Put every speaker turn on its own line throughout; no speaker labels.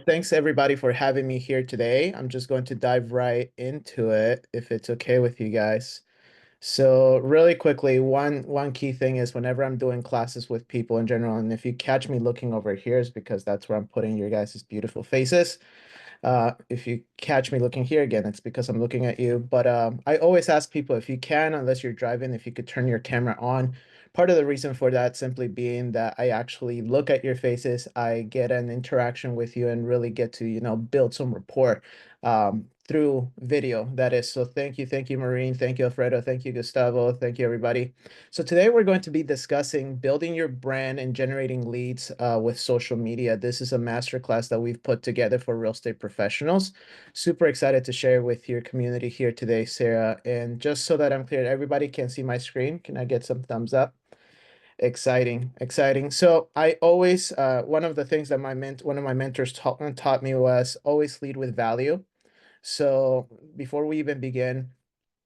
Thanks everybody for having me here today. I'm just going to dive right into it if it's okay with you guys. So really quickly, one key thing is whenever I'm doing classes with people in general, and if you catch me looking over here is because that's where I'm putting your guys' beautiful faces. If you catch me looking here again, it's because I'm looking at you. But I always ask people if you can, unless you're driving, if you could turn your camera on. Part of the reason for that simply being that I actually look at your faces, I get an interaction with you and really get to, build some rapport through video. That is. So thank you, Maureen. Thank you, Alfredo. Thank you, Gustavo. Thank you, everybody. So today we're going to be discussing building your brand and generating leads with social media. This is a masterclass that we've put together for real estate professionals. Super excited to share with your community here today, Sarah. And just so that I'm clear, everybody can see my screen. Can I get some thumbs up? Exciting, exciting. So I always, one of the things that one of my mentors taught me was always lead with value. So before we even begin,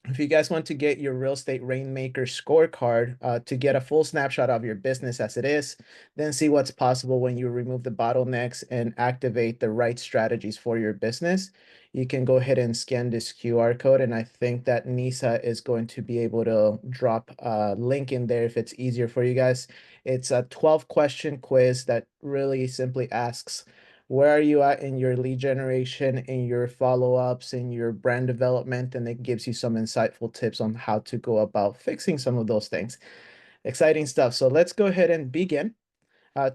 if you guys want to get your real estate rainmaker scorecard to get a full snapshot of your business as it is, then see what's possible when you remove the bottlenecks and activate the right strategies for your business, you can go ahead and scan this QR code. And I think that Nisa is going to be able to drop a link in there if it's easier for you guys. It's a 12-question quiz that really simply asks, where are you at in your lead generation, in your follow-ups, in your brand development, and it gives you some insightful tips on how to go about fixing some of those things. Exciting stuff. So let's go ahead and begin.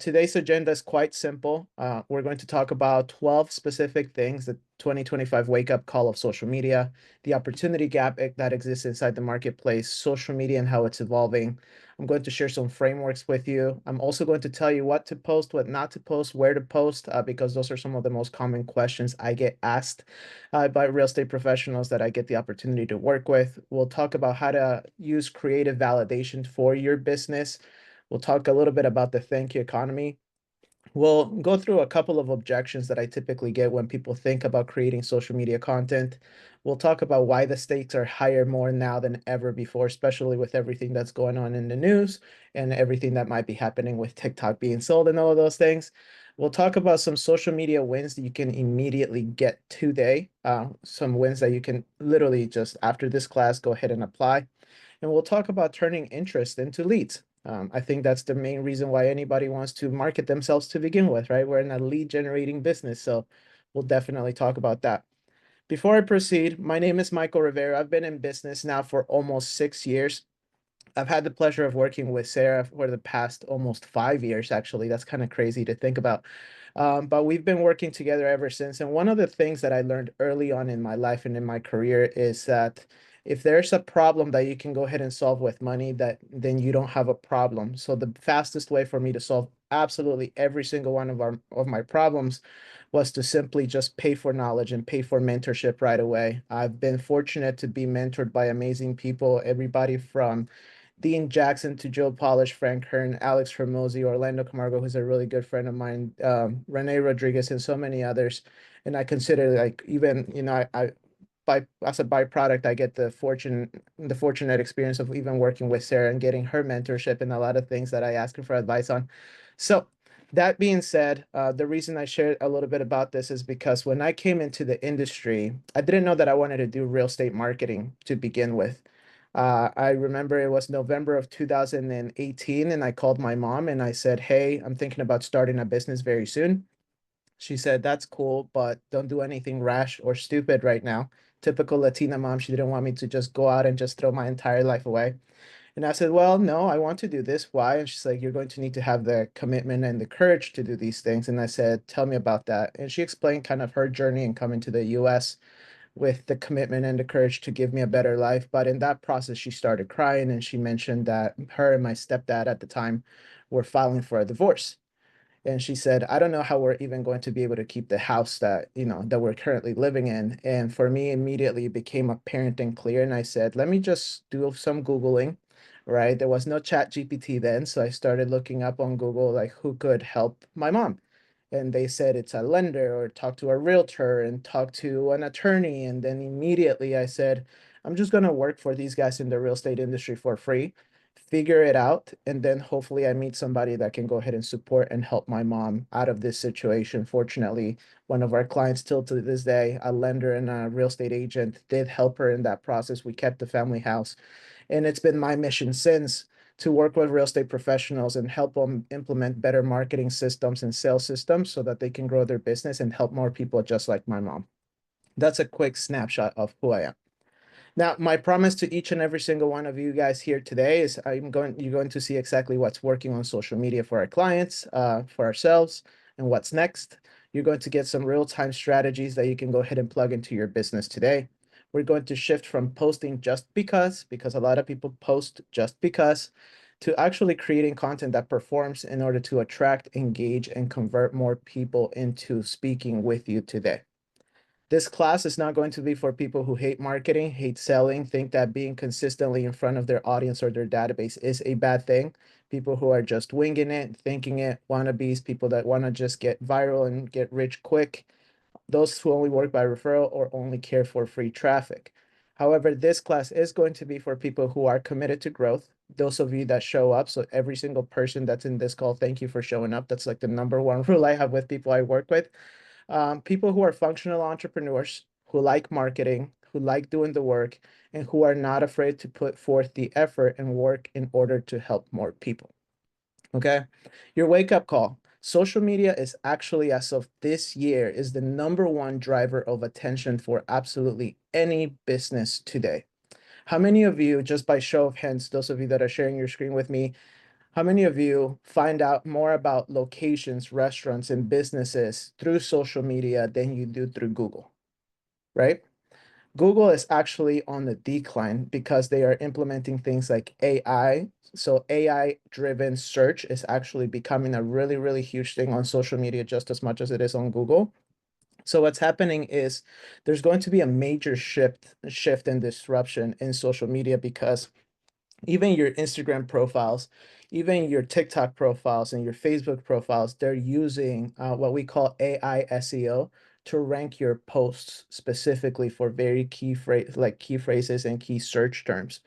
Today's agenda is quite simple. We're going to talk about 12 specific things, the 2025 wake-up call of social media, the opportunity gap that exists inside the marketplace, social media and how it's evolving. I'm going to share some frameworks with you. I'm also going to tell you what to post, what not to post, where to post, because those are some of the most common questions I get asked by real estate professionals that I get the opportunity to work with. We'll talk about how to use creative validation for your business. We'll talk a little bit about the thank you economy. We'll go through a couple of objections that I typically get when people think about creating social media content. We'll talk about why the stakes are higher more now than ever before, especially with everything that's going on in the news and everything that might be happening with TikTok being sold and all of those things. We'll talk about some social media wins that you can immediately get today, some wins that you can literally just after this class go ahead and apply. And we'll talk about turning interest into leads. I think that's the main reason why anybody wants to market themselves to begin with, right? We're in a lead generating business, so we'll definitely talk about that. Before I proceed, my name is Michael Rivero. I've been in business now for almost 6 years. I've had the pleasure of working with Sarah for the past almost 5 years, actually. That's kind of crazy to think about. But we've been working together ever since. And one of the things that I learned early on in my life and in my career is that if there's a problem that you can go ahead and solve with money, that then you don't have a problem. So the fastest way for me to solve absolutely every single one of my problems was to simply just pay for knowledge and pay for mentorship right away. I've been fortunate to be mentored by amazing people, everybody from Dean Jackson to Joe Polish, Frank Hearn, Alex Hermosi, Orlando Camargo, who's a really good friend of mine, Rene Rodriguez, and so many others. And I consider like even, I by as a byproduct, I get the fortunate experience of even working with Sarah and getting her mentorship and a lot of things that I ask her for advice on. So that being said, the reason I shared a little bit about this is because when I came into the industry, I didn't know that I wanted to do real estate marketing to begin with. I remember it was November of 2018, and I called my mom and I said, "Hey, I'm thinking about starting a business very soon." She said, "That's cool, but don't do anything rash or stupid right now." Typical Latina mom, she didn't want me to just go out and just throw my entire life away. And I said, "Well, no, I want to do this. Why?" And she's like, "You're going to need to have the commitment and the courage to do these things." And I said, "Tell me about that." And she explained kind of her journey and coming to the US with the commitment and the courage to give me a better life. But in that process, she started crying and she mentioned that her and my stepdad at the time were filing for a divorce. And she said, "I don't know how we're even going to be able to keep the house that we're currently living in." And for me, immediately it became apparent and clear. And I said, "Let me just do some Googling," right? There was no chat GPT then. So I started looking up on Google, like who could help my mom. And they said it's a lender or talk to a realtor and talk to an attorney. And then immediately I said, I'm just going to work for these guys in the real estate industry for free. figure it out, and then hopefully I meet somebody that can go ahead and support and help my mom out of this situation. Fortunately, one of our clients still to this day, a lender and a real estate agent, did help her in that process. We kept the family house, and it's been my mission since to work with real estate professionals and help them implement better marketing systems and sales systems so that they can grow their business and help more people just like my mom. That's a quick snapshot of who I am. Now, my promise to each and every single one of you guys here today is you're going to see exactly what's working on social media for our clients, for ourselves, and what's next. You're going to get some real-time strategies that you can go ahead and plug into your business today. We're going to shift from posting just because a lot of people post just because, to actually creating content that performs in order to attract, engage, and convert more people into speaking with you today. This class is not going to be for people who hate marketing, hate selling, think that being consistently in front of their audience or their database is a bad thing. People who are just winging it, thinking it, wannabes, people that want to just get viral and get rich quick, those who only work by referral or only care for free traffic. However, this class is going to be for people who are committed to growth, those of you that show up. So every single person that's in this call, thank you for showing up. That's like the number one rule I have with people I work with. People who are functional entrepreneurs, who like marketing, who like doing the work, and who are not afraid to put forth the effort and work in order to help more people. Okay. Your wake up call. Social media is actually, as of this year, is the number one driver of attention for absolutely any business today. How many of you, just by show of hands, those of you that are sharing your screen with me, how many of you find out more about locations, restaurants, and businesses through social media than you do through Google, right? Google is actually on the decline because they are implementing things like AI. So AI-driven search is actually becoming a really, really huge thing on social media just as much as it is on Google. So what's happening is there's going to be a major shift and disruption in social media because even your Instagram profiles, even your TikTok profiles and your Facebook profiles, they're using what we call AI SEO to rank your posts specifically for very key key phrases and key search terms.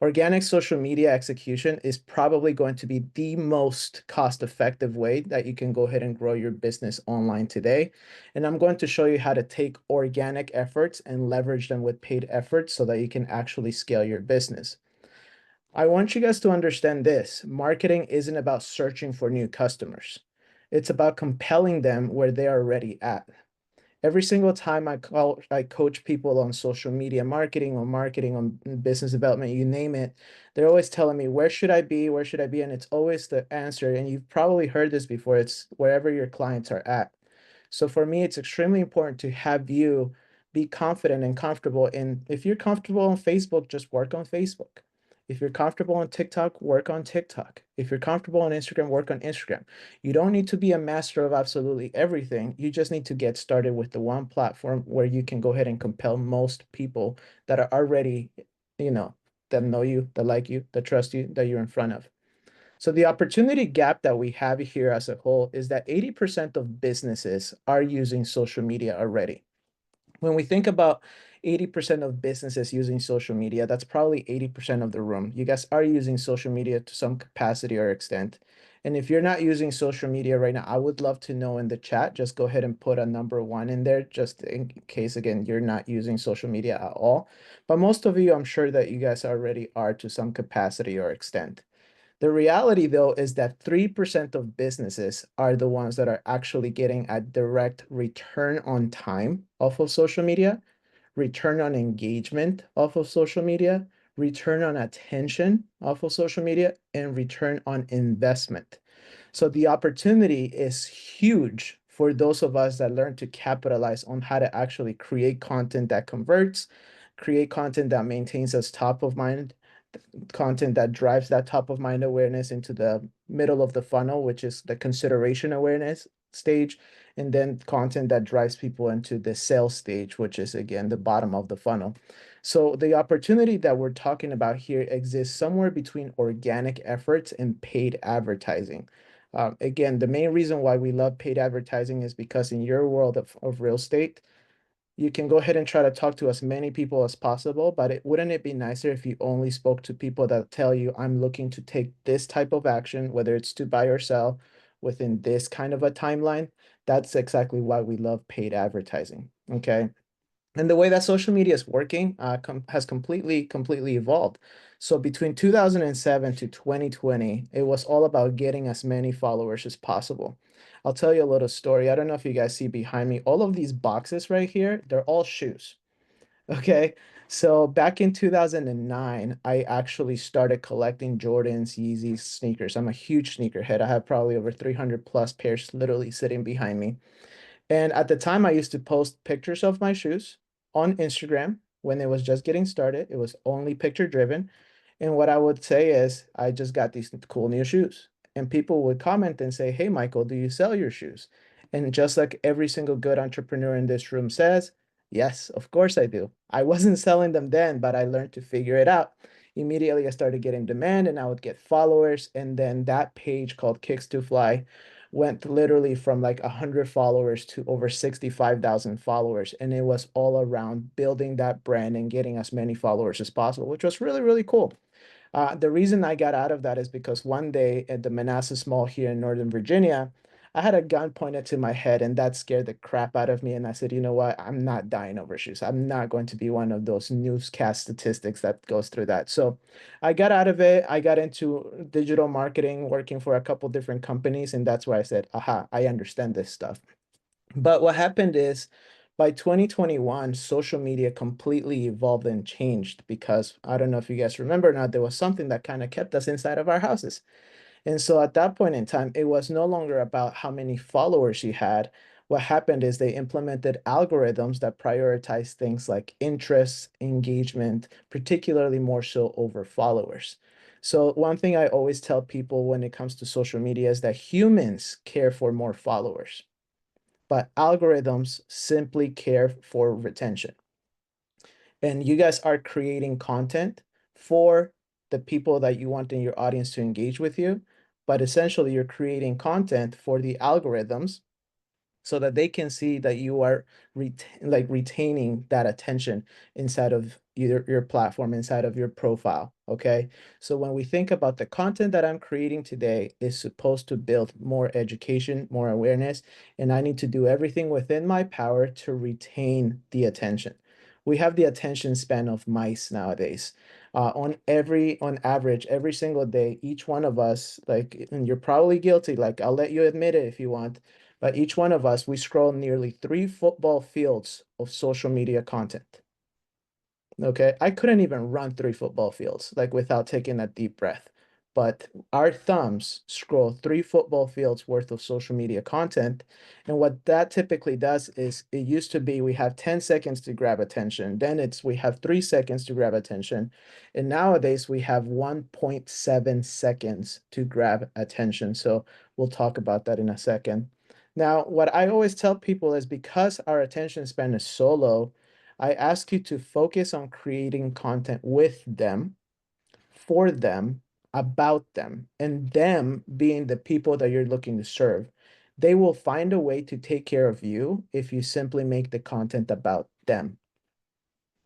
Organic social media execution is probably going to be the most cost-effective way that you can go ahead and grow your business online today. And I'm going to show you how to take organic efforts and leverage them with paid efforts so that you can actually scale your business. I want you guys to understand this. Marketing isn't about searching for new customers. It's about compelling them where they are already at. Every single time I coach people on social media marketing, on business development, you name it, they're always telling me, where should I be? Where should I be? And it's always the answer. And you've probably heard this before. It's wherever your clients are at. So for me, it's extremely important to have you be confident and comfortable. And if you're comfortable on Facebook, just work on Facebook. If you're comfortable on TikTok, work on TikTok. If you're comfortable on Instagram, work on Instagram. You don't need to be a master of absolutely everything. You just need to get started with the one platform where you can go ahead and compel most people that are already, you know, that know you, that like you, that trust you, that you're in front of. So the opportunity gap that we have here as a whole is that 80% of businesses are using social media already. When we think about 80% of businesses using social media, that's probably 80% of the room. You guys are using social media to some capacity or extent. And if you're not using social media right now, I would love to know in the chat. Just go ahead and put a number one in there, just in case, again, you're not using social media at all. But most of you, I'm sure that you guys already are to some capacity or extent. The reality, though, is that 3% of businesses are the ones that are actually getting a direct return on time off of social media, return on engagement off of social media, return on attention off of social media, and return on investment. So the opportunity is huge for those of us that learn to capitalize on how to actually create content that converts, create content that maintains us top of mind, content that drives that top of mind awareness into the middle of the funnel, which is the consideration awareness stage, and then content that drives people into the sales stage, which is again the bottom of the funnel. So the opportunity that we're talking about here exists somewhere between organic efforts and paid advertising. Again, the main reason why we love paid advertising is because in your world of real estate, you can go ahead and try to talk to as many people as possible, but wouldn't it be nicer if you only spoke to people that tell you, I'm looking to take this type of action, whether it's to buy or sell within this kind of a timeline? That's exactly why we love paid advertising. Okay. And the way that social media is working has completely evolved. So between 2007 to 2020, it was all about getting as many followers as possible. I'll tell you a little story. I don't know if you guys see behind me, all of these boxes right here, they're all shoes. Okay. So back in 2009, I actually started collecting Jordans, Yeezys, sneakers. I'm a huge sneakerhead. I have probably over 300 plus pairs literally sitting behind me. And at the time, I used to post pictures of my shoes on Instagram when it was just getting started. It was only picture driven. And what I would say is, I just got these cool new shoes. And people would comment and say, Hey, Michael, do you sell your shoes? And just like every single good entrepreneur in this room says, yes, of course I do. I wasn't selling them then, but I learned to figure it out. Immediately, I started getting demand and I would get followers. And then that page called Kicks to Fly went literally from like 100 followers to over 65,000 followers. And it was all around building that brand and getting as many followers as possible, which was really cool. The reason I got out of that is because one day at the Manassas Mall here in Northern Virginia, I had a gun pointed to my head and that scared the crap out of me. And I said, you know what? I'm not dying over shoes. I'm not going to be one of those newscast statistics that goes through that. So I got out of it. I got into digital marketing, working for a couple different companies. And that's where I said, aha, I understand this stuff. But what happened is by 2021, social media completely evolved and changed because I don't know if you guys remember or not, there was something that kind of kept us inside of our houses. And so at that point in time, it was no longer about how many followers you had. What happened is they implemented algorithms that prioritize things like interests, engagement, particularly more so over followers. So one thing I always tell people when it comes to social media is that humans care for more followers, but algorithms simply care for retention. And you guys are creating content for the people that you want in your audience to engage with you, but essentially you're creating content for the algorithms so that they can see that you are retaining that attention inside of either your platform, inside of your profile. Okay. So when we think about the content that I'm creating today is supposed to build more education, more awareness, and I need to do everything within my power to retain the attention. We have the attention span of mice nowadays. On average, every single day, each one of us, like, and you're probably guilty, like, I'll let you admit it if you want, but each one of us, we scroll nearly 3 football fields of social media content. Okay. I couldn't even run 3 football fields like without taking a deep breath. But our thumbs scroll 3 football fields worth of social media content. And what that typically does is it used to be we have 10 seconds to grab attention. Then we have 3 seconds to grab attention. And nowadays we have 1.7 seconds to grab attention. So we'll talk about that in a second. Now, what I always tell people is because our attention span is so low, I ask you to focus on creating content with them, for them, about them, and them being the people that you're looking to serve. They will find a way to take care of you if you simply make the content about them.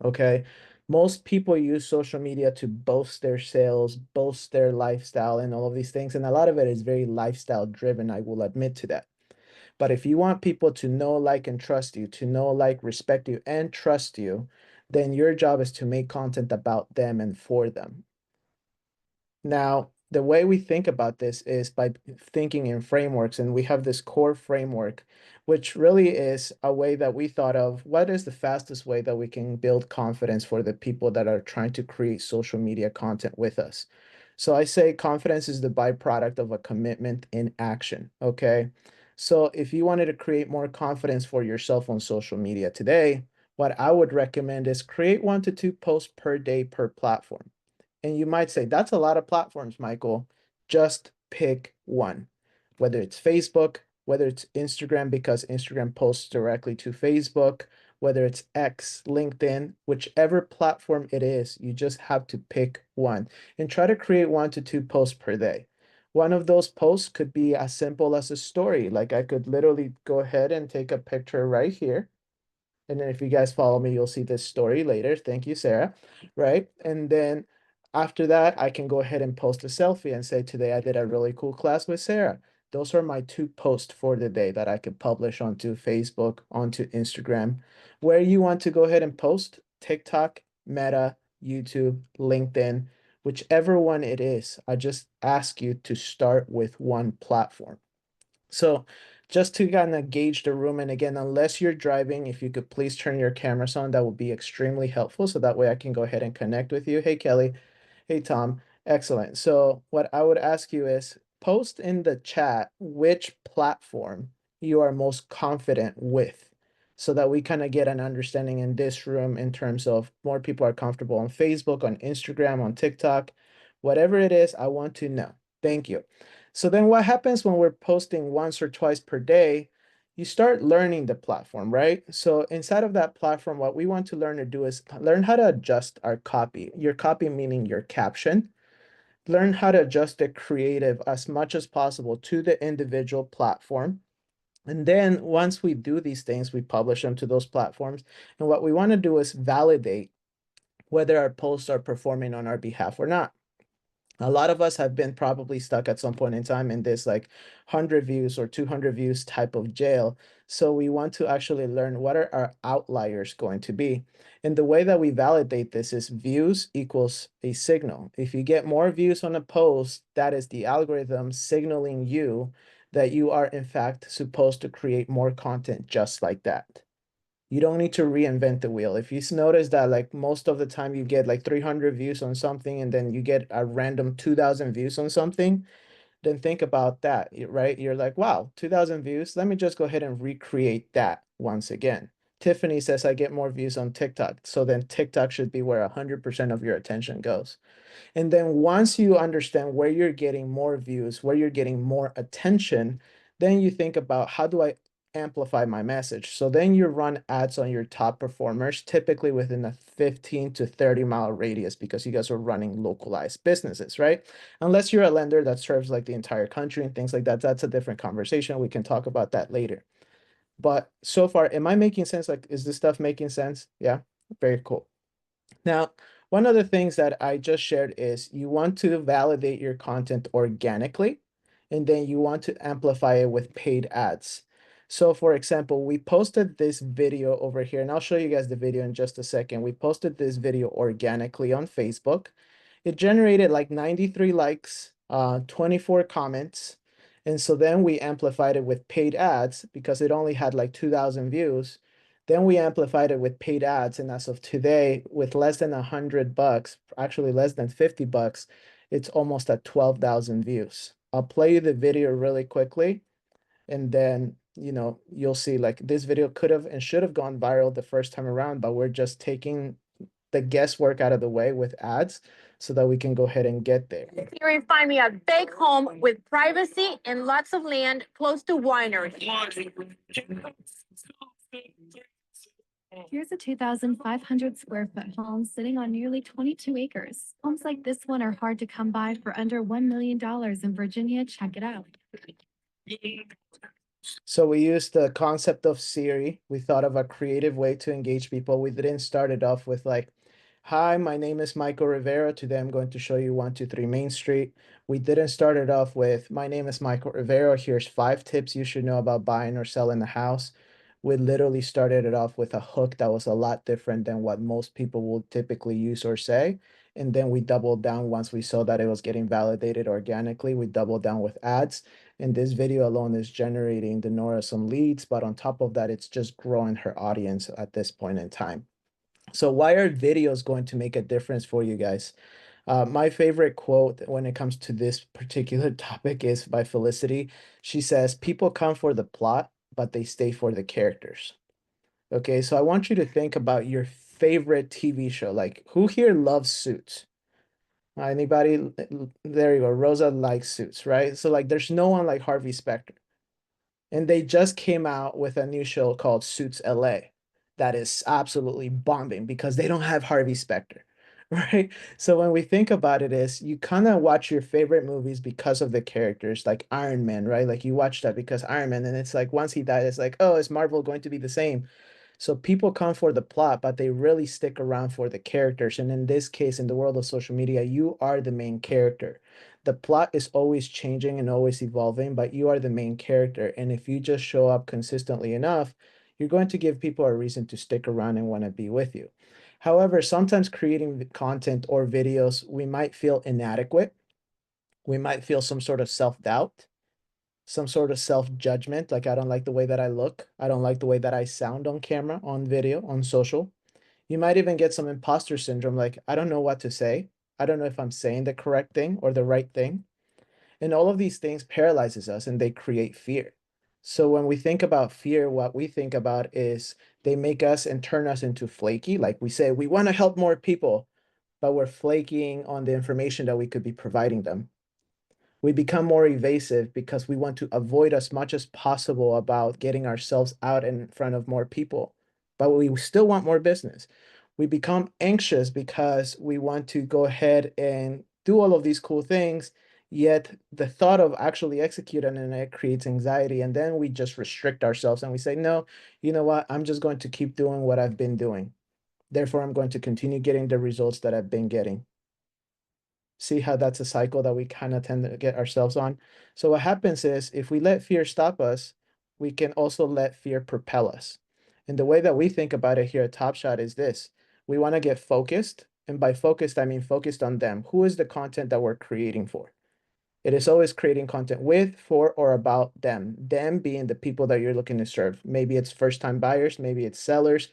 Okay. Most people use social media to boast their sales, boast their lifestyle, and all of these things. And a lot of it is very lifestyle driven. I will admit to that. But if you want people to know, like, and trust you, to know, like, respect you, and trust you, then your job is to make content about them and for them. Now, the way we think about this is by thinking in frameworks, and we have this core framework, which really is a way that we thought of what is the fastest way that we can build confidence for the people that are trying to create social media content with us. So I say confidence is the byproduct of a commitment in action. Okay. So if you wanted to create more confidence for yourself on social media today, what I would recommend is create 1 to 2 posts per day per platform. And you might say, that's a lot of platforms, Michael. Just pick one, whether it's Facebook, whether it's Instagram, because Instagram posts directly to Facebook, whether it's X, LinkedIn, whichever platform it is, you just have to pick one and try to create 1 to 2 posts per day. One of those posts could be as simple as a story. Like I could literally go ahead and take a picture right here And then if you guys follow me, you'll see this story later. Thank you, Sarah. Right? And then after that, I can go ahead and post a selfie and say, today I did a really cool class with Sarah. Those are my two posts for the day that I could publish onto Facebook, onto Instagram. Where you want to go ahead and post, TikTok, Meta, YouTube, LinkedIn, whichever one it is, I just ask you to start with one platform. So just to kind of gauge the room, and again, unless you're driving, if you could please turn your cameras on, that would be extremely helpful. So that way I can go ahead and connect with you. Hey, Kelly. Hey, Tom. Excellent. So what I would ask you is post in the chat which platform you are most confident with so that we kind of get an understanding in this room in terms of more people are comfortable on Facebook, on Instagram, on TikTok, whatever it is, I want to know. Thank you. So then what happens when we're posting once or twice per day? You start learning the platform, right? So inside of that platform, what we want to learn to do is learn how to adjust our copy. Your copy meaning your caption. Learn how to adjust the creative as much as possible to the individual platform. And then once we do these things, we publish them to those platforms. And what we want to do is validate whether our posts are performing on our behalf or not. A lot of us have been probably stuck at some point in time in this like 100 views or 200 views type of jail. So we want to actually learn what are our outliers going to be. And the way that we validate this is views equals a signal. If you get more views on a post, that is the algorithm signaling you that you are in fact supposed to create more content just like that. You don't need to reinvent the wheel. If you notice that like most of the time you get like 300 views on something and then you get a random 2000 views on something, then think about that, right? You're like, wow, 2000 views. Let me just go ahead and recreate that once again. Tiffany says I get more views on TikTok. So then TikTok should be where 100% of your attention goes. And then once you understand where you're getting more views, where you're getting more attention, then you think about how do I amplify my message? So then you run ads on your top performers, typically within a 15 to 30-mile radius because you guys are running localized businesses, right? Unless you're a lender that serves like the entire country and things like that, that's a different conversation. We can talk about that later. But so far, am I making sense? Like, is this stuff making sense? Yeah, very cool. Now, one of the things that I just shared is you want to validate your content organically, and then you want to amplify it with paid ads. So for example, we posted this video over here, and I'll show you guys the video in just a second. We posted this video organically on Facebook. It generated like 93 likes, 24 comments. And so then we amplified it with paid ads because it only had like 2,000 views. Then we amplified it with paid ads, and as of today, with less than $100, actually less than $50, it's almost at 12,000 views. I'll play you the video really quickly, and then you'll see like this video could have and should have gone viral the first time around, but we're just taking the guesswork out of the way with ads so that we can go ahead and get there.
Here you find me a big home with privacy and lots of land close to wineries.
Here's a 2,500 square foot home sitting on nearly 22 acres. Homes like this one are hard to come by for under $1 million in Virginia. Check it out.
So we used the concept of Siri. We thought of a creative way to engage people. We didn't start it off with like, hi, my name is Michael Rivero. Today I'm going to show you 123 Main Street. We didn't start it off with, my name is Michael Rivero. Here's 5 tips you should know about buying or selling a house. We literally started it off with a hook that was a lot different than what most people will typically use or say. And then we doubled down once we saw that it was getting validated organically. We doubled down with ads. And this video alone is generating Denora some leads, but on top of that, it's just growing her audience at this point in time. So why are videos going to make a difference for you guys? My favorite quote when it comes to this particular topic is by Felicity. She says, people come for the plot, but they stay for the characters. Okay, so I want you to think about your favorite TV show. Like, who here loves Suits? Anybody? There you go. Rosa likes Suits, right? So like there's no one like Harvey Specter. And they just came out with a new show called Suits LA that is absolutely bombing because they don't have Harvey Specter, right? So when we think about it is you kind of watch your favorite movies because of the characters, like Iron Man, right? Like you watch that because Iron Man, and it's like once he died, it's like, oh, is Marvel going to be the same? So people come for the plot, but they really stick around for the characters. And in this case, in the world of social media, you are the main character. The plot is always changing and always evolving, but you are the main character. And if you just show up consistently enough, you're going to give people a reason to stick around and want to be with you. However, sometimes creating content or videos, we might feel inadequate. We might feel some sort of self-doubt, some sort of self-judgment, like I don't like the way that I look. I don't like the way that I sound on camera, on video, on social. You might even get some imposter syndrome, like I don't know what to say. I don't know if I'm saying the correct thing or the right thing. And all of these things paralyzes us and they create fear. So when we think about fear, what we think about is they make us and turn us into flaky. Like we say, we want to help more people, but we're flaking on the information that we could be providing them. We become more evasive because we want to avoid as much as possible about getting ourselves out in front of more people, but we still want more business. We become anxious because we want to go ahead and do all of these cool things, yet the thought of actually executing it creates anxiety. And then we just restrict ourselves and we say, no, you know what? I'm just going to keep doing what I've been doing. Therefore, I'm going to continue getting the results that I've been getting. See how that's a cycle that we kind of tend to get ourselves on. So what happens is if we let fear stop us, we can also let fear propel us. And the way that we think about it here at Top Shot is this. We want to get focused. And by focused, I mean focused on them. Who is the content that we're creating for? It is always creating content with, for, or about them. Them being the people that you're looking to serve. Maybe it's first-time buyers, maybe it's sellers,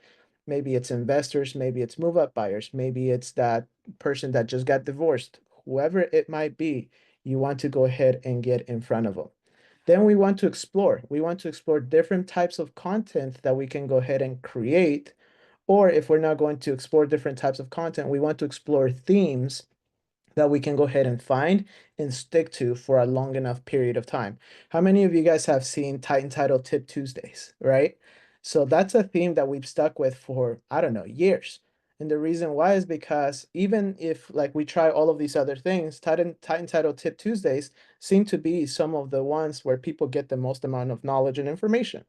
maybe it's investors, maybe it's move-up buyers, maybe it's that person that just got divorced. Whoever it might be, you want to go ahead and get in front of them. Then we want to explore. We want to explore different types of content that we can go ahead and create. Or if we're not going to explore different types of content, we want to explore themes that we can go ahead and find and stick to for a long enough period of time. How many of you guys have seen Titan Title Tip Tuesdays, right? So that's a theme that we've stuck with for, I don't know, years. And the reason why is because even if like we try all of these other things, Titan Title Tip Tuesdays seem to be some of the ones where people get the most amount of knowledge and information.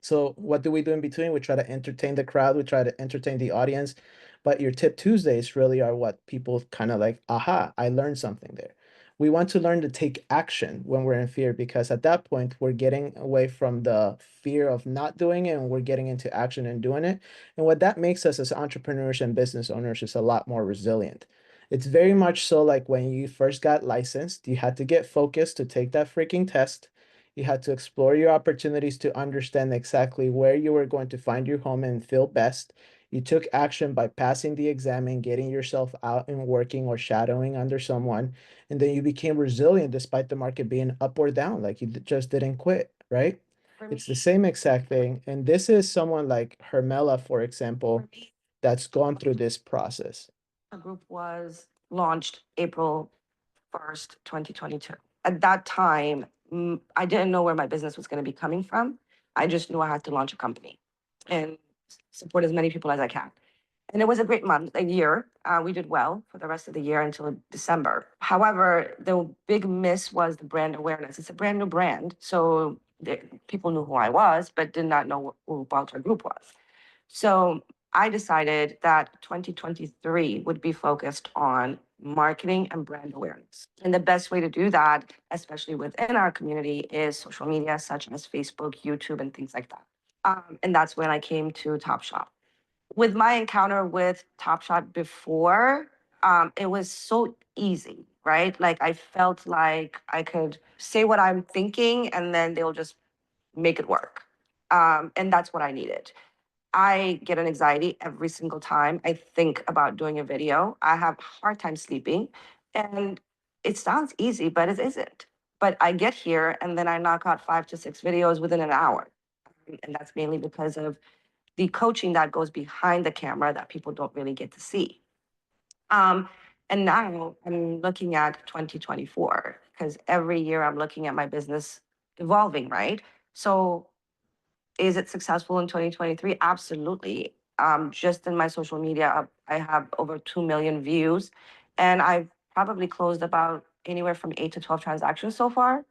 So what do we do in between? We try to entertain the crowd, we try to entertain the audience, but your tip Tuesdays really are what people kind of like, aha, I learned something there. We want to learn to take action when we're in fear because at that point we're getting away from the fear of not doing it and we're getting into action and doing it. And what that makes us as entrepreneurs and business owners is a lot more resilient. It's very much so like when you first got licensed, you had to get focused to take that freaking test. You had to explore your opportunities to understand exactly where you were going to find your home and feel best. You took action by passing the exam and getting yourself out and working or shadowing under someone. And then you became resilient despite the market being up or down, like you just didn't quit, right? It's the same exact thing. And this is someone like Hermela, for example, that's gone through this process.
A group was launched April 1st, 2022. At that time, I didn't know where my business was going to be coming from. I just knew I had to launch a company and support as many people as I can. And it was a great month, a year. We did well for the rest of the year until December. However, the big miss was the brand awareness. It's a brand new brand. So people knew who I was, but did not know who Baltar Group was. So I decided that 2023 would be focused on marketing and brand awareness. And the best way to do that, especially within our community, is social media such as Facebook, YouTube, and things like that. And that's when I came to Top Shop. With my encounter with Top Shop before, it was so easy, right? Like I felt like I could say what I'm thinking and then they'll just make it work. And that's what I needed. I get an anxiety every single time I think about doing a video. I have a hard time sleeping. And it sounds easy, but it isn't. But I get here and then I knock out 5 to 6 videos within an hour. And that's mainly because of the coaching that goes behind the camera that people don't really get to see. And now I'm looking at 2024 because every year I'm looking at my business evolving, right? So is it successful in 2023? Absolutely. Just in my social media, I have over 2 million views, and I've probably closed about anywhere from 8 to 12 transactions so far.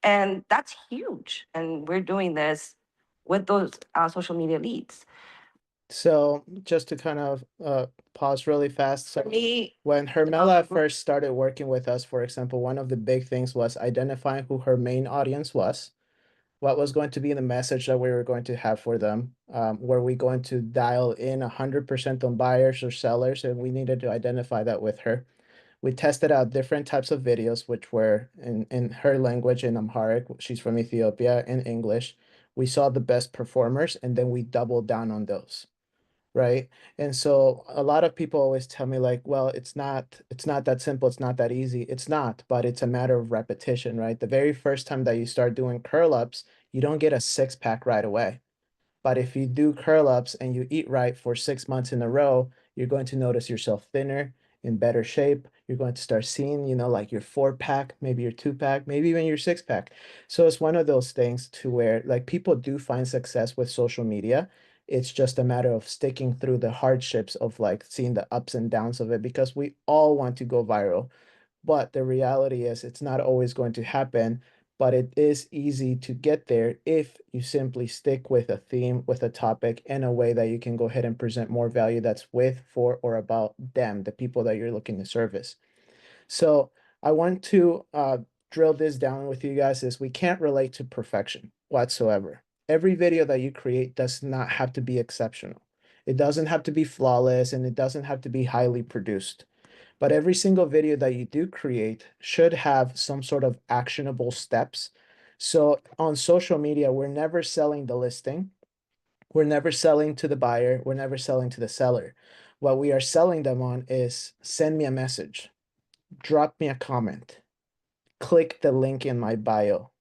And that's huge. And we're doing this with those social media leads.
So just to kind of pause really fast. So
For me,
when Hermela
um,
first started working with us, for example, one of the big things was identifying who her main audience was, what was going to be the message that we were going to have for them. Were we going to dial in 100% on buyers or sellers? And we needed to identify that with her. We tested out different types of videos, which were in her language, in Amharic. She's from Ethiopia, in English. We saw the best performers, and then we doubled down on those, right? And so a lot of people always tell me like, well, it's not that simple, it's not that easy. It's not, but it's a matter of repetition, right? The very first time that you start doing curl ups, you don't get a six pack right away. But if you do curl ups and you eat right for 6 months in a row, you're going to notice yourself thinner, in better shape. You're going to start seeing, like your 4 pack, maybe your 2 pack, maybe even your 6 pack. So it's one of those things to where like people do find success with social media. It's just a matter of sticking through the hardships of like seeing the ups and downs of it because we all want to go viral. But the reality is, it's not always going to happen, but it is easy to get there if you simply stick with a theme, with a topic, in a way that you can go ahead and present more value that's with, for, or about them, the people that you're looking to service. So I want to drill this down with you guys is we can't relate to perfection whatsoever. Every video that you create does not have to be exceptional. It doesn't have to be flawless and it doesn't have to be highly produced. But every single video that you do create should have some sort of actionable steps. So on social media, we're never selling the listing. We're never selling to the buyer. We're never selling to the seller. What we are selling them on is send me a message, drop me a comment, click the link in my bio.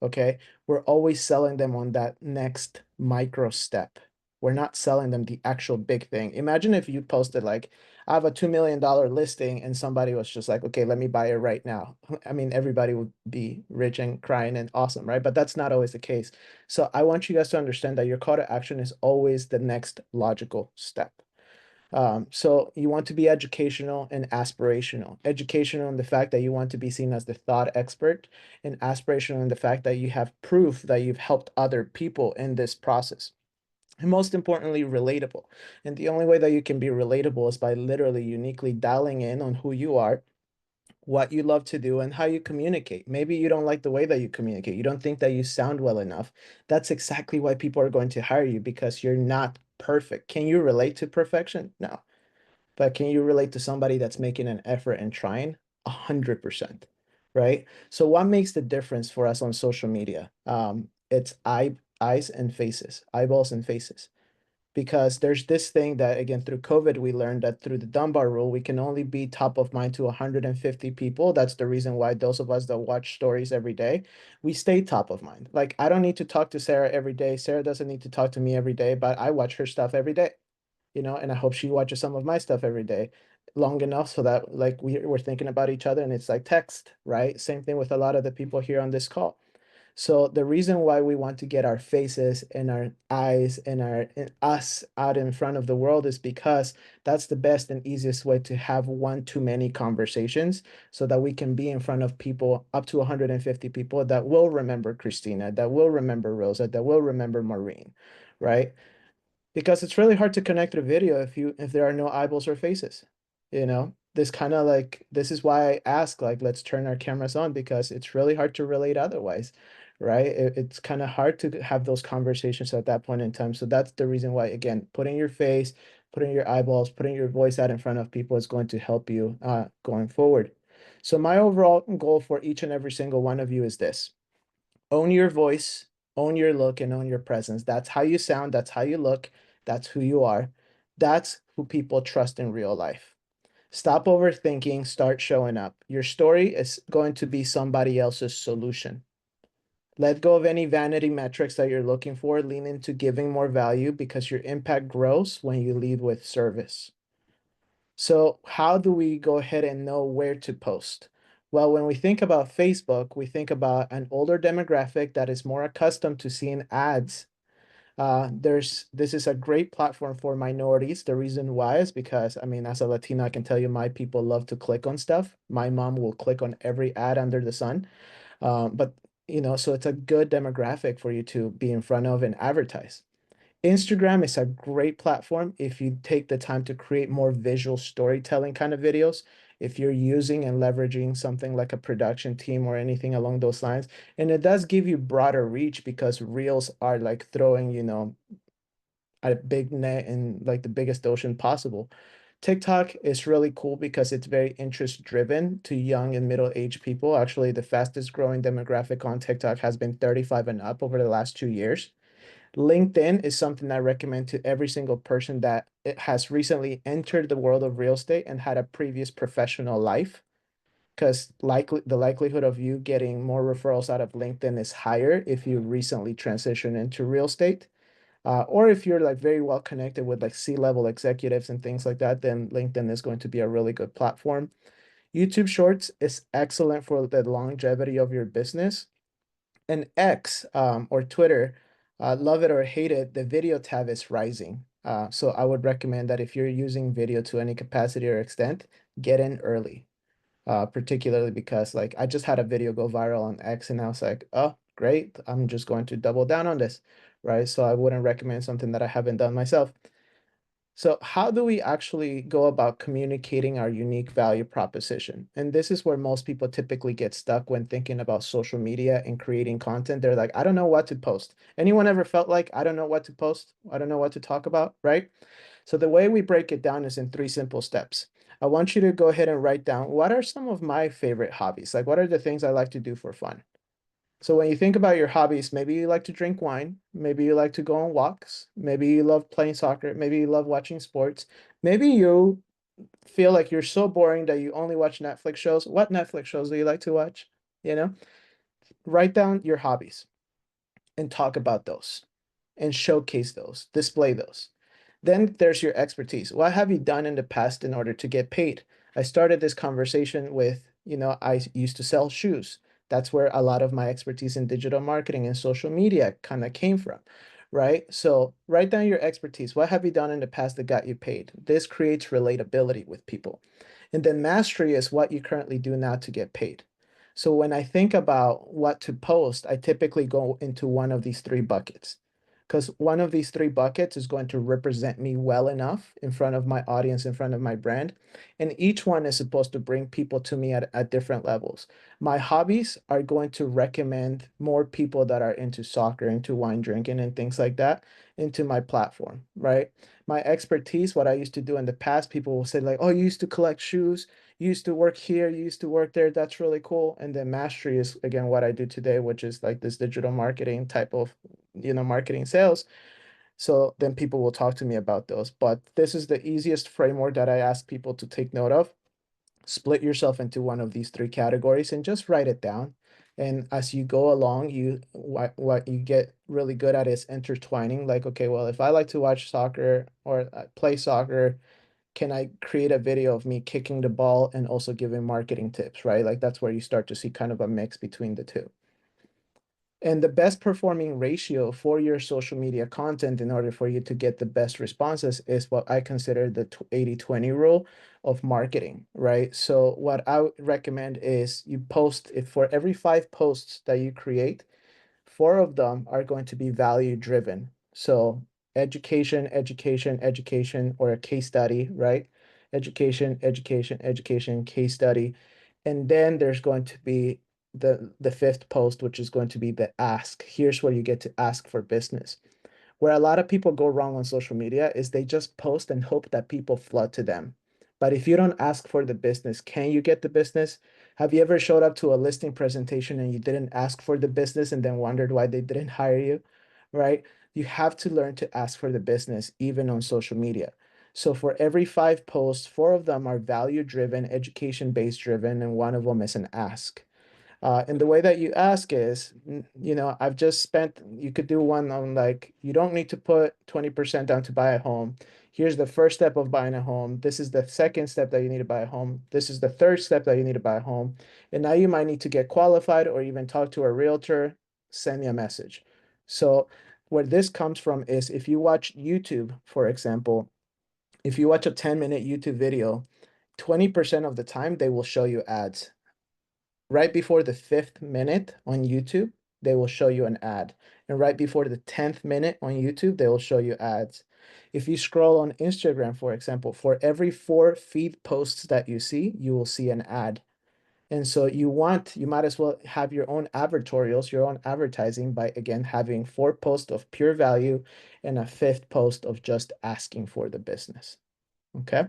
Okay. We're always selling them on that next micro step. We're not selling them the actual big thing. Imagine if you posted like, I have a $2 million listing and somebody was just like, okay, let me buy it right now. I mean, everybody would be rich and crying and awesome, right? But that's not always the case. So I want you guys to understand that your call to action is always the next logical step. So you want to be educational and aspirational. Educational in the fact that you want to be seen as the thought expert, and aspirational in the fact that you have proof that you've helped other people in this process. And most importantly, relatable. And the only way that you can be relatable is by literally uniquely dialing in on who you are, what you love to do, and how you communicate. Maybe you don't like the way that you communicate. You don't think that you sound well enough. That's exactly why people are going to hire you, because you're not perfect. Can you relate to perfection? No. But can you relate to somebody that's making an effort and trying? 100%, right? So what makes the difference for us on social media? It's eyes and faces, eyeballs and faces. Because there's this thing that, again, through COVID, we learned that through the Dunbar rule, we can only be top of mind to 150 people. That's the reason why those of us that watch stories every day, we stay top of mind. Like, I don't need to talk to Sarah every day. Sarah doesn't need to talk to me every day, but I watch her stuff every day, and I hope she watches some of my stuff every day long enough so that like we're thinking about each other and it's like text, right? Same thing with a lot of the people here on this call. So the reason why we want to get our faces and our eyes and us out in front of the world is because that's the best and easiest way to have one too many conversations so that we can be in front of people, up to 150 people, that will remember Christina, that will remember Rosa, that will remember Maureen, right? Because it's really hard to connect a video if there are no eyeballs or faces. This is why I ask, like, let's turn our cameras on, because it's really hard to relate otherwise, right? It's kind of hard to have those conversations at that point in time. So that's the reason why, again, putting your face, putting your eyeballs, putting your voice out in front of people is going to help you going forward. So my overall goal for each and every single one of you is this: own your voice, own your look, and own your presence. That's how you sound, that's how you look, that's who you are. That's who people trust in real life. Stop overthinking, start showing up. Your story is going to be somebody else's solution. Let go of any vanity metrics that you're looking for. Lean into giving more value, because your impact grows when you lead with service. So how do we go ahead and know where to post? Well, when we think about Facebook, we think about an older demographic that is more accustomed to seeing ads. This is a great platform for minorities. The reason why is because, I mean, as a Latino, I can tell you my people love to click on stuff. My mom will click on every ad under the sun. But so it's a good demographic for you to be in front of and advertise. Instagram is a great platform if you take the time to create more visual storytelling kind of videos. If you're using and leveraging something like a production team or anything along those lines. And it does give you broader reach because reels are like throwing, a big net in like the biggest ocean possible. TikTok is really cool because it's very interest driven to young and middle-aged people. Actually, the fastest growing demographic on TikTok has been 35 and up over the last 2 years. LinkedIn is something I recommend to every single person that it has recently entered the world of real estate and had a previous professional life, because the likelihood of you getting more referrals out of LinkedIn is higher if you recently transition into real estate. Or if you're like very well connected with like C-level executives and things like that, then LinkedIn is going to be a really good platform. YouTube Shorts is excellent for the longevity of your business. And X, or Twitter, love it or hate it, the video tab is rising. So I would recommend that if you're using video to any capacity or extent, get in early. Particularly because like I just had a video go viral on X and I was like, oh, great, I'm just going to double down on this, right? So I wouldn't recommend something that I haven't done myself. So how do we actually go about communicating our unique value proposition? And this is where most people typically get stuck when thinking about social media and creating content. They're like, I don't know what to post. Anyone ever felt like, I don't know what to post? I don't know what to talk about, right? So the way we break it down is in 3 simple steps. I want you to go ahead and write down what are some of my favorite hobbies? Like, what are the things I like to do for fun? So when you think about your hobbies, maybe you like to drink wine, maybe you like to go on walks, maybe you love playing soccer, maybe you love watching sports, maybe you feel like you're so boring that you only watch Netflix shows. What Netflix shows do you like to watch? You know, write down your hobbies and talk about those and showcase those, display those. Then there's your expertise. What have you done in the past in order to get paid? I started this conversation with, I used to sell shoes. That's where a lot of my expertise in digital marketing and social media kind of came from, right? So write down your expertise. What have you done in the past that got you paid? This creates relatability with people. And then mastery is what you currently do now to get paid. So when I think about what to post, I typically go into one of these 3 buckets, because one of these 3 buckets is going to represent me well enough in front of my audience, in front of my brand. And each one is supposed to bring people to me at different levels. My hobbies are going to recommend more people that are into soccer, into wine drinking, and things like that into my platform, right? My expertise, what I used to do in the past, people will say, like, oh, you used to collect shoes, you used to work here, you used to work there. That's really cool. And then mastery is, again, what I do today, which is like this digital marketing type of marketing sales. So then people will talk to me about those. But this is the easiest framework that I ask people to take note of. Split yourself into one of these 3 categories and just write it down. And as you go along, what you get really good at is intertwining. Like, okay, well, if I like to watch soccer or play soccer, can I create a video of me kicking the ball and also giving marketing tips, right? Like that's where you start to see kind of a mix between the two. And the best performing ratio for your social media content in order for you to get the best responses is what I consider the 80-20 rule of marketing, right? So what I would recommend is you post, if for every 5 posts that you create, 4 of them are going to be value driven. So education, education, education, or a case study, right? Education, education, education, case study. And then there's going to be the fifth post, which is going to be the ask. Here's where you get to ask for business. Where a lot of people go wrong on social media is they just post and hope that people flood to them. But if you don't ask for the business, can you get the business? Have you ever showed up to a listing presentation and you didn't ask for the business and then wondered why they didn't hire you, right? You have to learn to ask for the business even on social media. So for every 5 posts, 4 of them are value driven, education based driven, and one of them is an ask. And the way that you ask is, I've just spent, you could do one on like, you don't need to put 20% down to buy a home. Here's the first step of buying a home. This is the second step that you need to buy a home. This is the third step that you need to buy a home. And now you might need to get qualified or even talk to a realtor, send me a message. So where this comes from is if you watch YouTube, for example, if you watch a 10-minute YouTube video, 20% of the time they will show you ads right before the 5th minute on YouTube, they will show you an ad. And right before the 10th minute on YouTube, they will show you ads. If you scroll on Instagram, for example, for every 4 feed posts that you see, you will see an ad. And so you might as well have your own advertorials, your own advertising by, again, having 4 posts of pure value and a 5th post of just asking for the business. Okay.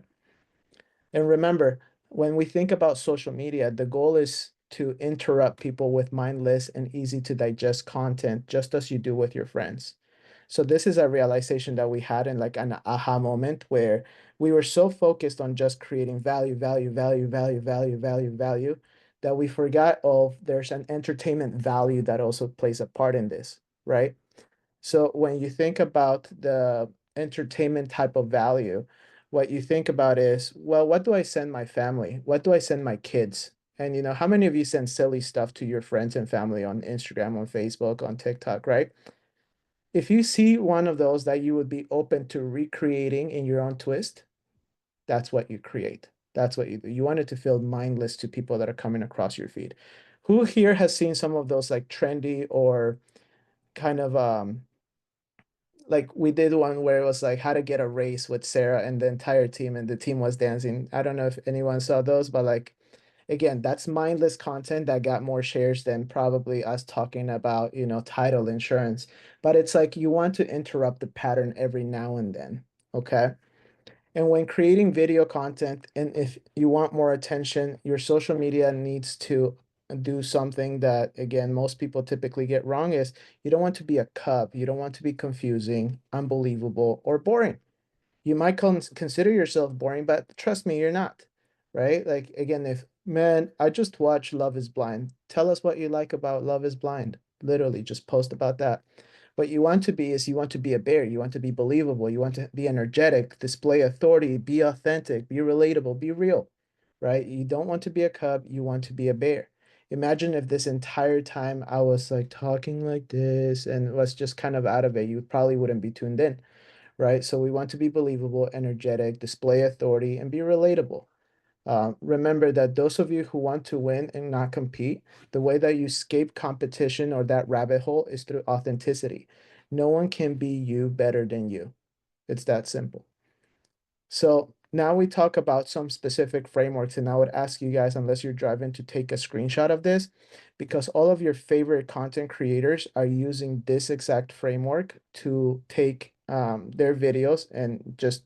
And remember, when we think about social media, the goal is to interrupt people with mindless and easy to digest content, just as you do with your friends. So this is a realization that we had in like an aha moment where we were so focused on just creating value, value, value, value, value, value, value, that we forgot there's an entertainment value that also plays a part in this, right? So when you think about the entertainment type of value, what you think about is, well, what do I send my family? What do I send my kids? And how many of you send silly stuff to your friends and family on Instagram, on Facebook, on TikTok, right? If you see one of those that you would be open to recreating in your own twist, that's what you create. That's what you do. You want it to feel mindless to people that are coming across your feed. Who here has seen some of those like trendy or kind of like we did one where it was like how to get a race with Sarah and the entire team, and the team was dancing. I don't know if anyone saw those, but like again, that's mindless content that got more shares than probably us talking about, title insurance. But it's like you want to interrupt the pattern every now and then. Okay. And when creating video content, and if you want more attention, your social media needs to do something that, again, most people typically get wrong is you don't want to be a cub. You don't want to be confusing, unbelievable, or boring. You might consider yourself boring, but trust me, you're not, right? Like, again, if, man, I just watched Love is Blind. Tell us what you like about Love is Blind. Literally, just post about that. What you want to be is you want to be a bear. You want to be believable. You want to be energetic, display authority, be authentic, be relatable, be real, right? You don't want to be a cub. You want to be a bear. Imagine if this entire time I was like talking like this and was just kind of out of it. You probably wouldn't be tuned in, right? So we want to be believable, energetic, display authority, and be relatable. Remember that those of you who want to win and not compete, the way that you escape competition or that rabbit hole is through authenticity. No one can be you better than you. It's that simple. So now we talk about some specific frameworks, and I would ask you guys, unless you're driving, to take a screenshot of this, because all of your favorite content creators are using this exact framework to take their videos and just,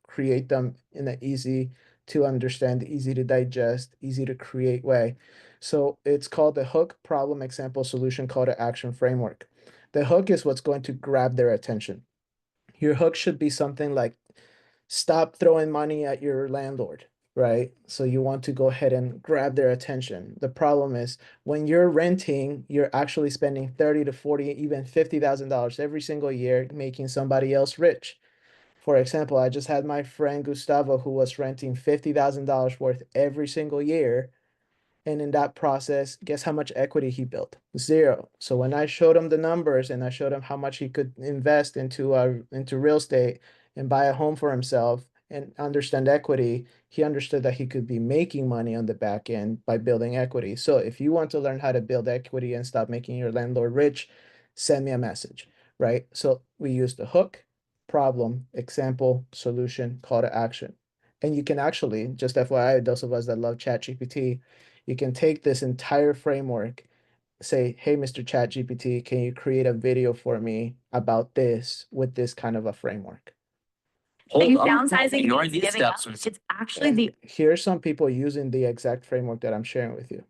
create them in an easy to understand, easy to digest, easy to create way. So it's called the hook, problem, example, solution, call to action framework. The hook is what's going to grab their attention. Your hook should be something like, stop throwing money at your landlord, right? So you want to go ahead and grab their attention. The problem is when you're renting, you're actually spending 30 to 40, even $50,000 every single year, making somebody else rich. For example, I just had my friend Gustavo who was renting $50,000 worth every single year. And in that process, guess how much equity he built? Zero. So when I showed him the numbers and I showed him how much he could invest into real estate and buy a home for himself and understand equity, he understood that he could be making money on the back end by building equity. So if you want to learn how to build equity and stop making your landlord rich, send me a message, right? So we use the hook, problem, example, solution, call to action. And you can actually, just FYI, those of us that love ChatGPT, you can take this entire framework, say, hey, Mr. ChatGPT, can you create a video for me about this with this kind of a framework?
Hold up. Downsizing means giving up. It's actually
And here's some people using the exact framework that I'm sharing with you.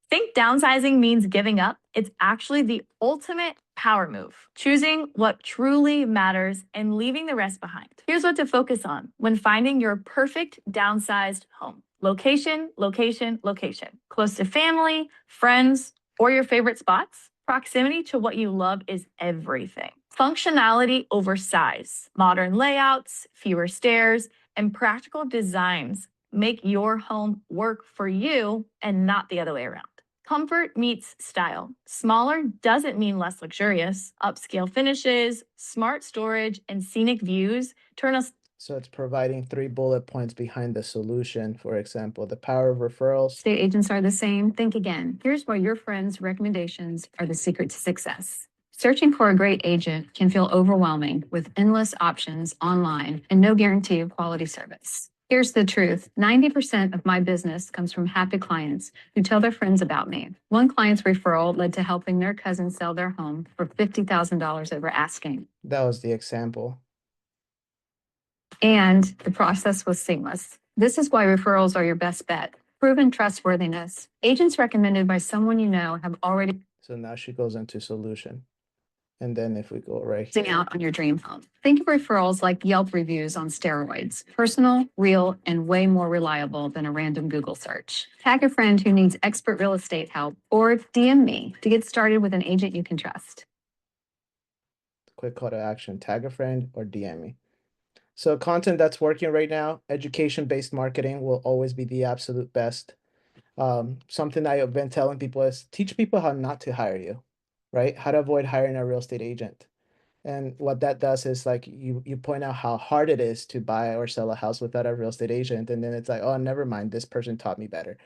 Think downsizing means giving up. It's actually the ultimate power move, choosing what truly matters and leaving the rest behind. Here's what to focus on when finding your perfect downsized home. Location, location, location. Close to family, friends, or your favorite spots. Proximity to what you love is everything. Functionality over size. Modern layouts, fewer stairs, and practical designs make your home work for you and not the other way around. Comfort meets style. Smaller doesn't mean less luxurious. Upscale finishes, smart storage, and scenic views turn a
So it's providing 3 bullet points behind the solution. For example, the power of referrals.
State agents are the same. Think again. Here's why your friends' recommendations are the secret to success. Searching for a great agent can feel overwhelming with endless options online and no guarantee of quality service. Here's the truth. 90% of my business comes from happy clients who tell their friends about me. One client's referral led to helping their cousin sell their home for $50,000 over asking.
That was the example.
And the process was seamless. This is why referrals are your best bet. Proven trustworthiness. Agents recommended by someone you know have already
So now she goes into solution. And then if we go right
closing
here,
out on your dream home. Think of referrals like Yelp reviews on steroids. Personal, real, and way more reliable than a random Google search. Tag a friend who needs expert real estate help or DM me to get started with an agent you can trust.
quick call to action, tag a friend or DM me. So content that's working right now, education-based marketing will always be the absolute best. Something I have been telling people is teach people how not to hire you, right? How to avoid hiring a real estate agent. And what that does is like you point out how hard it is to buy or sell a house without a real estate agent. And then it's like, oh, never mind, this person taught me better.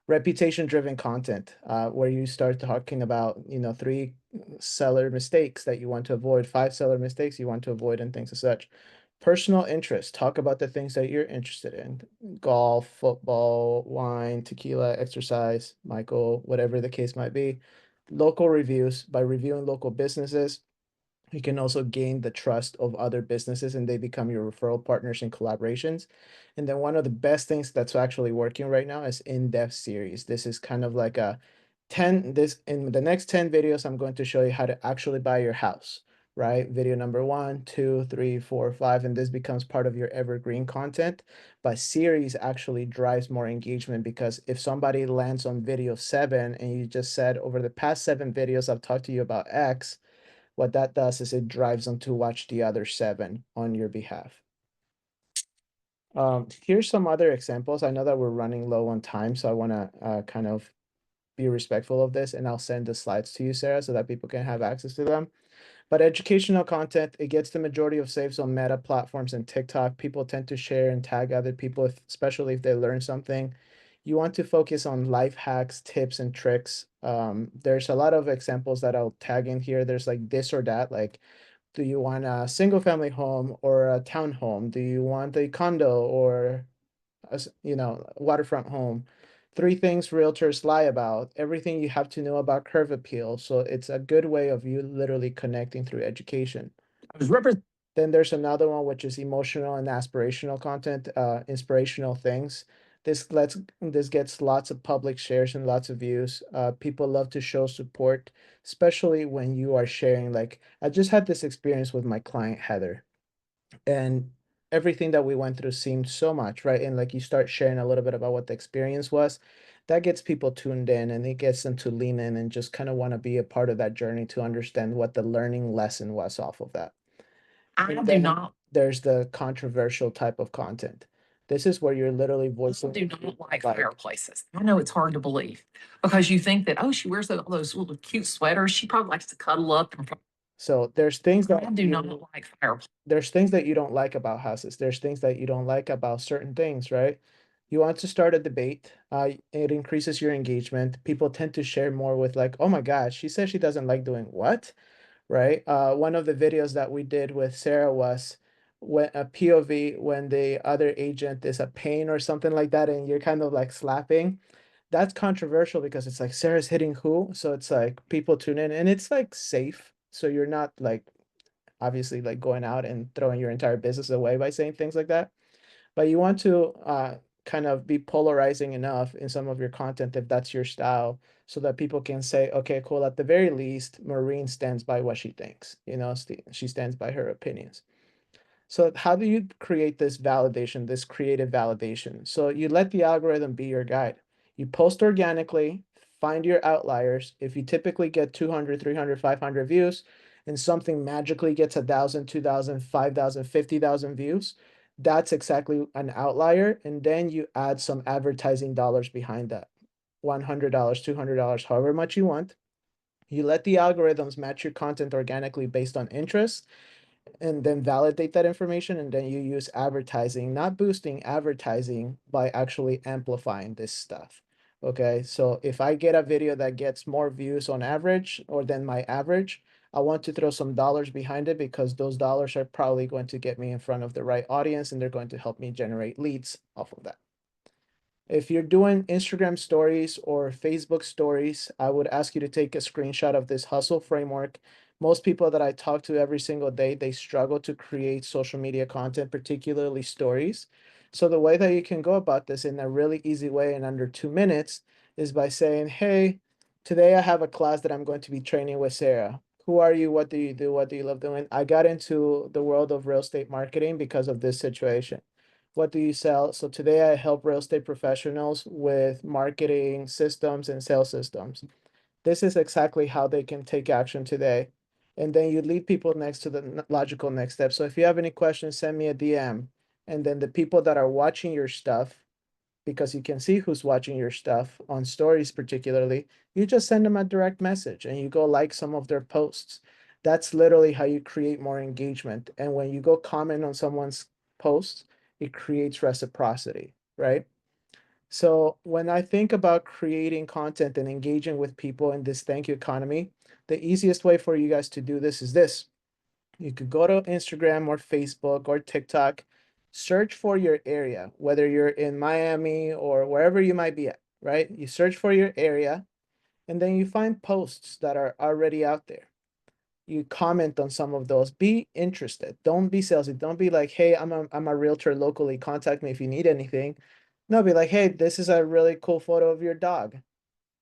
Reputation driven content, where you start talking about, 3 seller mistakes that you want to avoid, 5 seller mistakes you want to avoid, and things as such. Personal interest, talk about the things that you're interested in: golf, football, wine, tequila, exercise, Michael, whatever the case might be. Local reviews, by reviewing local businesses, you can also gain the trust of other businesses and they become your referral partners and collaborations. And then one of the best things that's actually working right now is in-depth series. This is kind of like a 10, this in the next 10 videos, I'm going to show you how to actually buy your house, right? Video number 1, 2, 3, 4, 5, and this becomes part of your evergreen content. But series actually drives more engagement, because if somebody lands on video 7 and you just said, over the past 7 videos, I've talked to you about X, what that does is it drives them to watch the other 7 on your behalf. Here's some other examples. I know that we're running low on time, so I want to kind of be respectful of this, and I'll send the slides to you, Sarah, so that people can have access to them. But educational content, it gets the majority of saves on Meta platforms and TikTok. People tend to share and tag other people, especially if they learn something. You want to focus on life hacks, tips, and tricks. There's a lot of examples that I'll tag in here. There's like this or that, like, do you want a single family home or a townhome? Do you want a condo or waterfront home? 3 things realtors lie about, everything you have to know about curve appeal. So it's a good way of you literally connecting through education. Then there's another one, which is emotional and aspirational content, inspirational things. This gets lots of public shares and lots of views. People love to show support, especially when you are sharing. Like, I just had this experience with my client Heather, and everything that we went through seemed so much, right? And like you start sharing a little bit about what the experience was, that gets people tuned in and it gets them to lean in and just kind of want to be a part of that journey to understand what the learning lesson was off of that.
I
And
do
then
not,
there's the controversial type of content. This is where you're literally
I
voicing.
do not like
Like-
fireplaces. I know it's hard to believe because you think that, oh, she wears all those little cute sweaters. She probably likes to cuddle up.
So there's things that
I do not like fireplaces.
there's things that you don't like about houses. There's things that you don't like about certain things, right? You want to start a debate. It increases your engagement. People tend to share more with like, oh my gosh, she says she doesn't like doing what, right? One of the videos that we did with Sarah was when a POV when the other agent is a pain or something like that, and you're kind of like slapping. That's controversial because it's like Sarah's hitting who? So it's like people tune in and it's like safe. So you're not like obviously like going out and throwing your entire business away by saying things like that. But you want to kind of be polarizing enough in some of your content if that's your style, so that people can say, okay, cool, at the very least, Maureen stands by what she thinks, she stands by her opinions. So how do you create this validation, this creative validation? So you let the algorithm be your guide. You post organically, find your outliers. If you typically get 200, 300, 500 views and something magically gets 1,000, 2,000, 5,000, 50,000 views, that's exactly an outlier. And then you add some advertising dollars behind that. $100, $200, however much you want. You let the algorithms match your content organically based on interest. and then validate that information. And then you use advertising, not boosting, advertising by actually amplifying this stuff. Okay, so if I get a video that gets more views on average or than my average, I want to throw some dollars behind it because those dollars are probably going to get me in front of the right audience and they're going to help me generate leads off of that. If you're doing Instagram stories or Facebook stories, I would ask you to take a screenshot of this hustle framework. Most people that I talk to every single day, they struggle to create social media content, particularly stories. So the way that you can go about this in a really easy way in under 2 minutes is by saying, hey, today I have a class that I'm going to be training with Sarah. Who are you? What do you do? What do you love doing? I got into the world of real estate marketing because of this situation. What do you sell? So today I help real estate professionals with marketing systems and sales systems. This is exactly how they can take action today. And then you lead people next to the logical next step. So if you have any questions, send me a DM. And then the people that are watching your stuff, because you can see who's watching your stuff on stories particularly, you just send them a direct message and you go like some of their posts. That's literally how you create more engagement. And when you go comment on someone's posts, it creates reciprocity, right? So when I think about creating content and engaging with people in this thank you economy, the easiest way for you guys to do this is this. You could go to Instagram or Facebook or TikTok, search for your area, whether you're in Miami or wherever you might be at, right? You search for your area and then you find posts that are already out there. You comment on some of those. Be interested. Don't be salesy. Don't be like, hey, I'm a realtor locally. Contact me if you need anything. No, be like, hey, this is a really cool photo of your dog.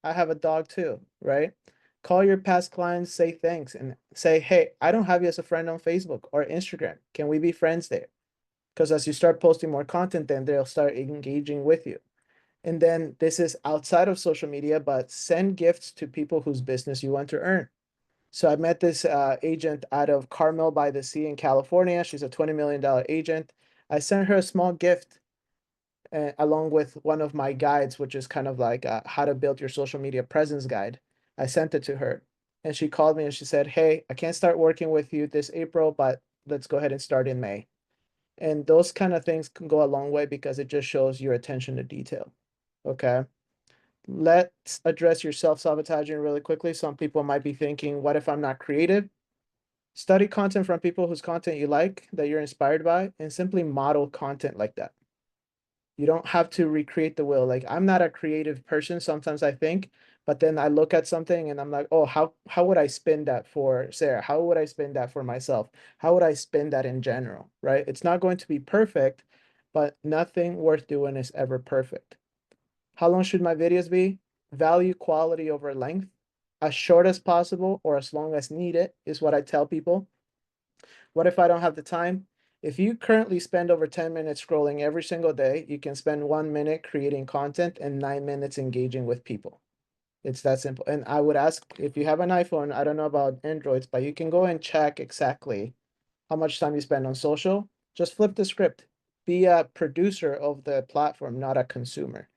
I have a dog too, right? Call your past clients, say thanks, and say, hey, I don't have you as a friend on Facebook or Instagram. Can we be friends there? Because as you start posting more content, then they'll start engaging with you. And then this is outside of social media, but send gifts to people whose business you want to earn. So I met this agent out of Carmel by the Sea in California. She's a $20 million agent. I sent her a small gift along with one of my guides, which is kind of like how to build your social media presence guide. I sent it to her and she called me and she said, hey, I can't start working with you this April, but let's go ahead and start in May. And those kind of things can go a long way because it just shows your attention to detail. Okay. Let's address your self-sabotaging really quickly. Some people might be thinking, what if I'm not creative? Study content from people whose content you like, that you're inspired by, and simply model content like that. You don't have to recreate the wheel. Like I'm not a creative person, sometimes I think, but then I look at something and I'm like, oh, how would I spin that for Sarah? How would I spin that for myself? How would I spin that in general? Right? It's not going to be perfect, but nothing worth doing is ever perfect. How long should my videos be? Value quality over length. As short as possible or as long as needed is what I tell people. What if I don't have the time? If you currently spend over 10 minutes scrolling every single day, you can spend 1 minute creating content and 9 minutes engaging with people. It's that simple. And I would ask if you have an iPhone, I don't know about Androids, but you can go and check exactly how much time you spend on social. Just flip the script. Be a producer of the platform, not a consumer.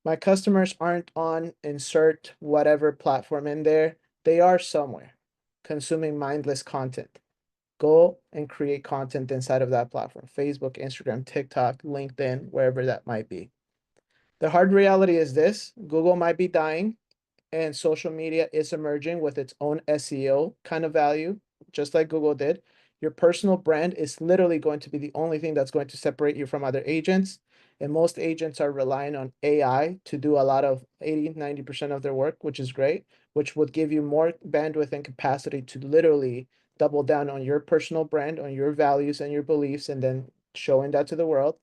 My customers aren't on insert whatever platform in there. They are somewhere consuming mindless content. Go and create content inside of that platform, Facebook, Instagram, TikTok, LinkedIn, wherever that might be. The hard reality is this: Google might be dying and social media is emerging with its own SEO kind of value, just like Google did. Your personal brand is literally going to be the only thing that's going to separate you from other agents. And most agents are relying on AI to do a lot of 80-90% of their work, which is great, which would give you more bandwidth and capacity to literally double down on your personal brand, on your values and your beliefs, and then showing that to the world.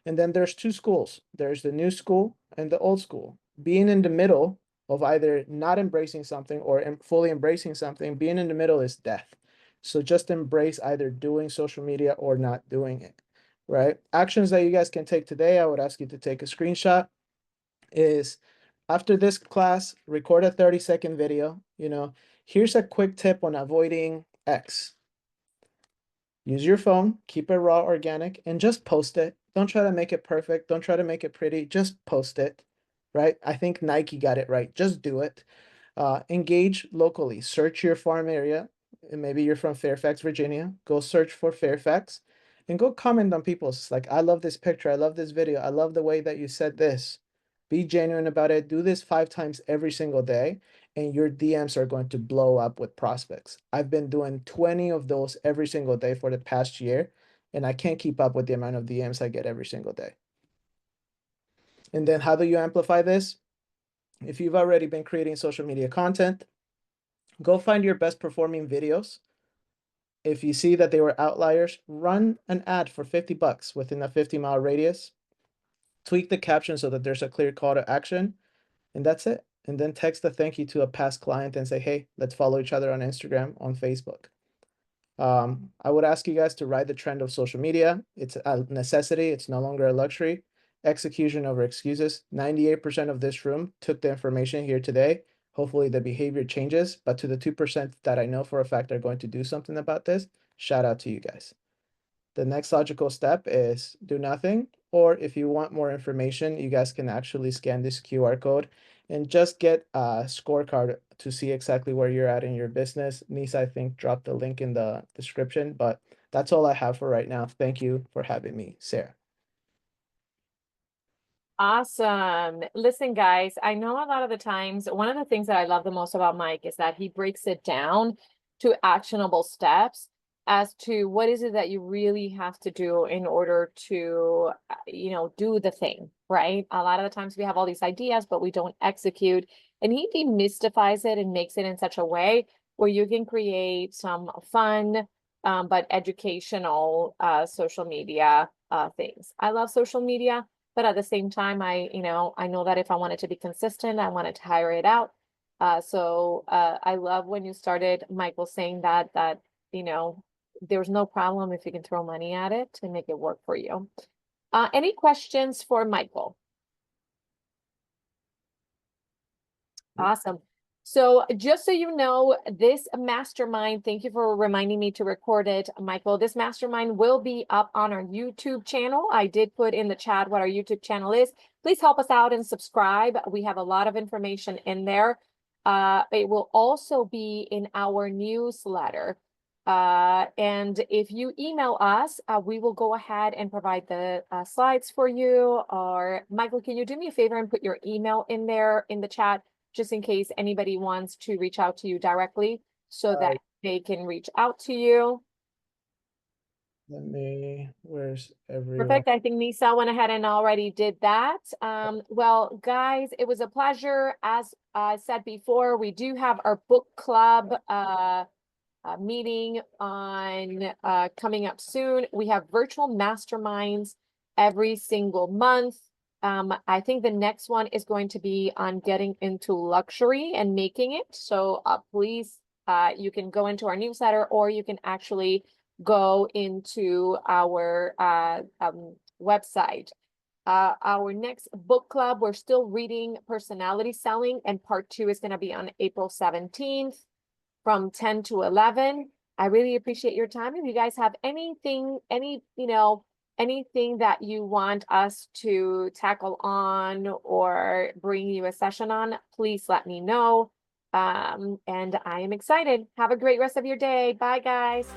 And then there's two schools. There's the new school and the old school. Being in the middle of either not embracing something or fully embracing something, being in the middle is death. So just embrace either doing social media or not doing it, right? Actions that you guys can take today, I would ask you to take a screenshot, is after this class, record a 30-second video. Here's a quick tip on avoiding X. Use your phone, keep it raw, organic, and just post it. Don't try to make it perfect. Don't try to make it pretty. Just post it, right? I think Nike got it right. Just do it. Engage locally. Search your farm area. and maybe you're from Fairfax, Virginia, go search for Fairfax and go comment on people's like, I love this picture. I love this video. I love the way that you said this. Be genuine about it. Do this 5 times every single day, and your DMs are going to blow up with prospects. I've been doing 20 of those every single day for the past year, and I can't keep up with the amount of DMs I get every single day. And then how do you amplify this? If you've already been creating social media content, go find your best performing videos. If you see that they were outliers, run an ad for $50 within a 50-mile radius. Tweak the caption so that there's a clear call to action, and that's it. And then text a thank you to a past client and say, hey, let's follow each other on Instagram, on Facebook. I would ask you guys to ride the trend of social media. It's a necessity. It's no longer a luxury. Execution over excuses. 98% of this room took the information here today. Hopefully the behavior changes, but to the 2% that I know for a fact are going to do something about this, shout out to you guys. The next logical step is do nothing, or if you want more information, you guys can actually scan this QR code and just get a scorecard to see exactly where you're at in your business. Nisa, I think, dropped the link in the description, but that's all I have for right now. Thank you for having me, Sarah.
Awesome. Listen, guys, I know a lot of the times, one of the things that I love the most about Mike is that he breaks it down to actionable steps as to what is it that you really have to do in order to, do the thing, right? A lot of the times we have all these ideas, but we don't execute. And he demystifies it and makes it in such a way where you can create some fun, but educational social media things. I love social media. But at the same time, I know that if I wanted to be consistent, I wanted to hire it out. So I love when you started, Michael, saying that there's no problem if you can throw money at it and make it work for you. Any questions for Michael? Awesome. So just so you know, this mastermind, thank you for reminding me to record it, Michael. This mastermind will be up on our YouTube channel. I did put in the chat what our YouTube channel is. Please help us out and subscribe. We have a lot of information in there. It will also be in our newsletter. And if you email us, we will go ahead and provide the slides for you. Or Michael, can you do me a favor and put your email in there in the chat, just in case anybody wants to reach out to you directly so that they can reach out to you.
Where's everyone?
Perfect. I think Nisa went ahead and already did that. Well, guys, it was a pleasure. As I said before, we do have our book club meeting on coming up soon. We have virtual masterminds every single month. I think the next one is going to be on getting into luxury and making it. So please, you can go into our newsletter, or you can actually go into our website. Our next book club, we're still reading Personality Selling, and part 2 is going to be on April 17th from 10 to 11. I really appreciate your time. If you guys have anything that you want us to tackle on or bring you a session on, please let me know. And I am excited. Have a great rest of your day. Bye, guys.